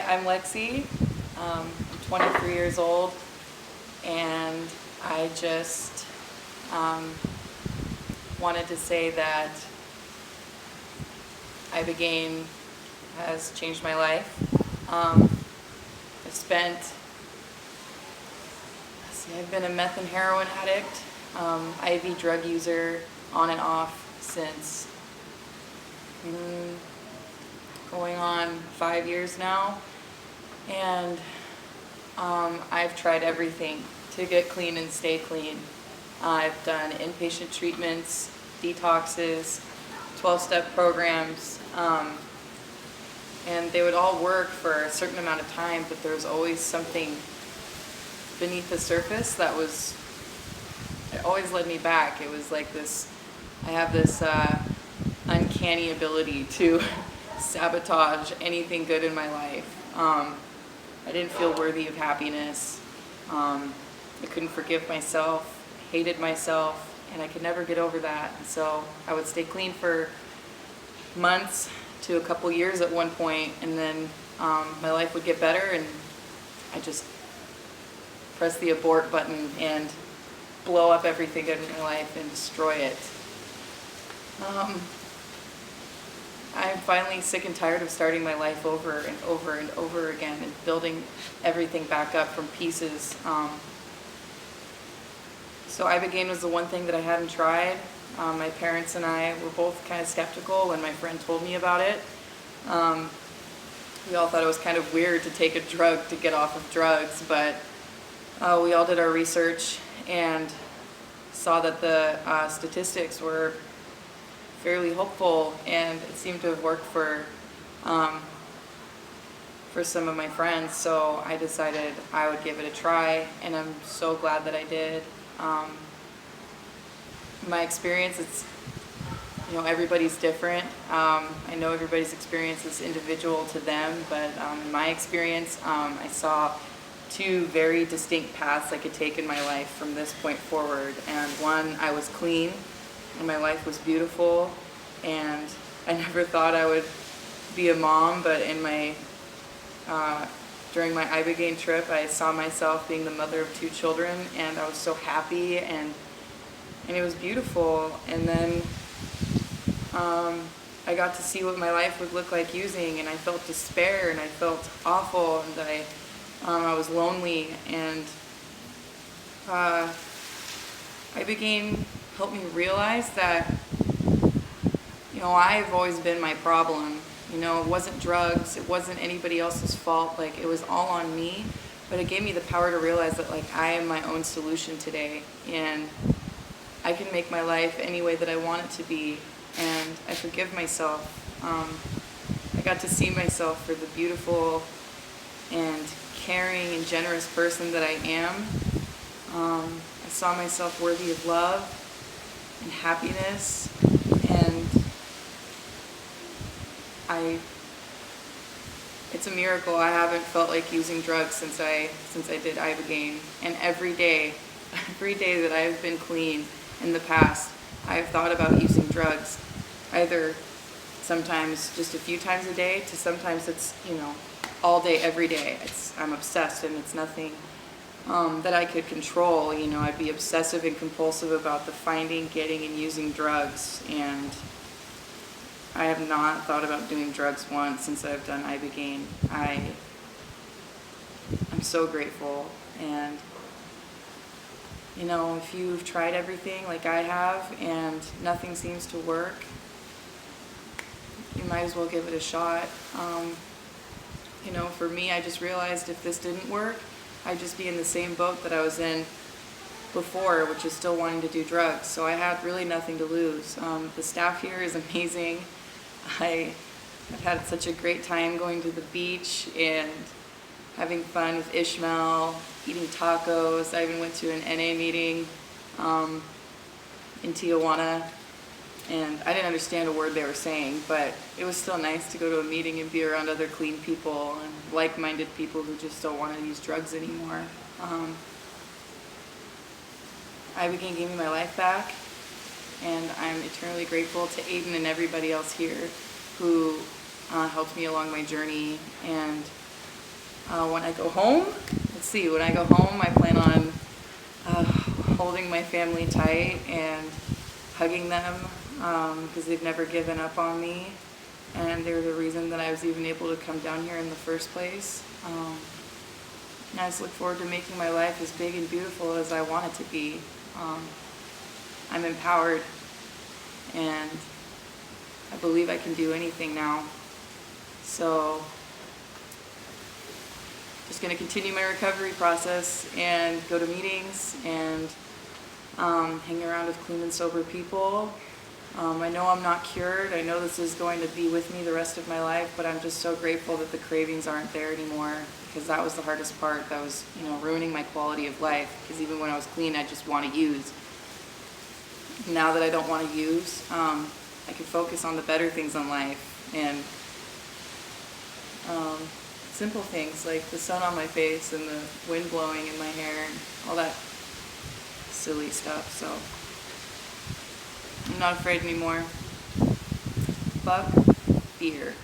I'm Lexi. I'm 23 years old, and I just wanted to say that Ibogaine has changed my life. I've been a meth and heroin addict, IV drug user, on and off since going on 5 years now, and I've tried everything to get clean and stay clean. I've done inpatient treatments, detoxes, 12-step programs, and they would all work for a certain amount of time, but there was always something beneath the surface that it always led me back. It was like this, I have this uncanny ability to sabotage anything good in my life. I didn't feel worthy of happiness. I couldn't forgive myself, hated myself, and I could never get over that. And so I would stay clean for months to a couple years at one point, and then my life would get better, and I just press the abort button and blow up everything good in my life and destroy it. I'm finally sick and tired of starting my life over and over and over again and building everything back up from pieces. So Ibogaine was the one thing that I hadn't tried. My parents and I were both kind of skeptical when my friend told me about it. We all thought it was kind of weird to take a drug to get off of drugs, but we all did our research and saw that the statistics were fairly hopeful, and it seemed to have worked for some of my friends. So I decided I would give it a try, and I'm so glad that I did. My experience, everybody's different. I know everybody's experience is individual to them, but in my experience, I saw two very distinct paths I could take in my life from this point forward. And one, I was clean, and my life was beautiful, and I never thought I would be a mom, but during my Ibogaine trip, I saw myself being the mother of 2 children, and I was so happy, and it was beautiful. And then I got to see what my life would look like using, and I felt despair, and I felt awful, and I was lonely, and Ibogaine helped me realize that, I've always been my problem. It wasn't drugs, it wasn't anybody else's fault, it was all on me, but it gave me the power to realize that, I am my own solution today, and I can make my life any way that I want it to be, and I forgive myself. I got to see myself for the beautiful and caring and generous person that I am. I saw myself worthy of love and happiness, and it's a miracle. I haven't felt like using drugs since I did Ibogaine, and every day that I've been clean in the past, I've thought about using drugs, either sometimes just a few times a day to sometimes it's all day, every day. I'm obsessed, and it's nothing that I could control. I'd be obsessive and compulsive about the finding, getting, and using drugs, and I have not thought about doing drugs once since I've done Ibogaine. I'm so grateful, and if you've tried everything like I have and nothing seems to work, you might as well give it a shot. For me, I just realized if this didn't work, I'd just be in the same boat that I was in before, which is still wanting to do drugs. So I had really nothing to lose. The staff here is amazing. I've had such a great time going to the beach and having fun with Ishmael, eating tacos. I even went to an NA meeting in Tijuana, and I didn't understand a word they were saying, but it was still nice to go to a meeting and be around other clean people and like-minded people who just don't want to use drugs anymore. Ibogaine gave me my life back, and I'm eternally grateful to Aiden and everybody else here who helped me along my journey, and When I go home, when I go home, I plan on holding my family tight and hugging them because they've never given up on me, and they're the reason that I was even able to come down here in the first place. And I just look forward to making my life as big and beautiful as I want it to be. I'm empowered, and I believe I can do anything now. So, just going to continue my recovery process and go to meetings and hang around with clean and sober people. I know I'm not cured. I know this is going to be with me the rest of my life, but I'm just so grateful that the cravings aren't there anymore, because that was the hardest part. That was, ruining my quality of life, because even when I was clean, I just want to use. Now that I don't want to use, I can focus on the better things in life, and simple things like the sun on my face and the wind blowing in my hair and all that silly stuff. So I'm not afraid anymore. Fuck fear.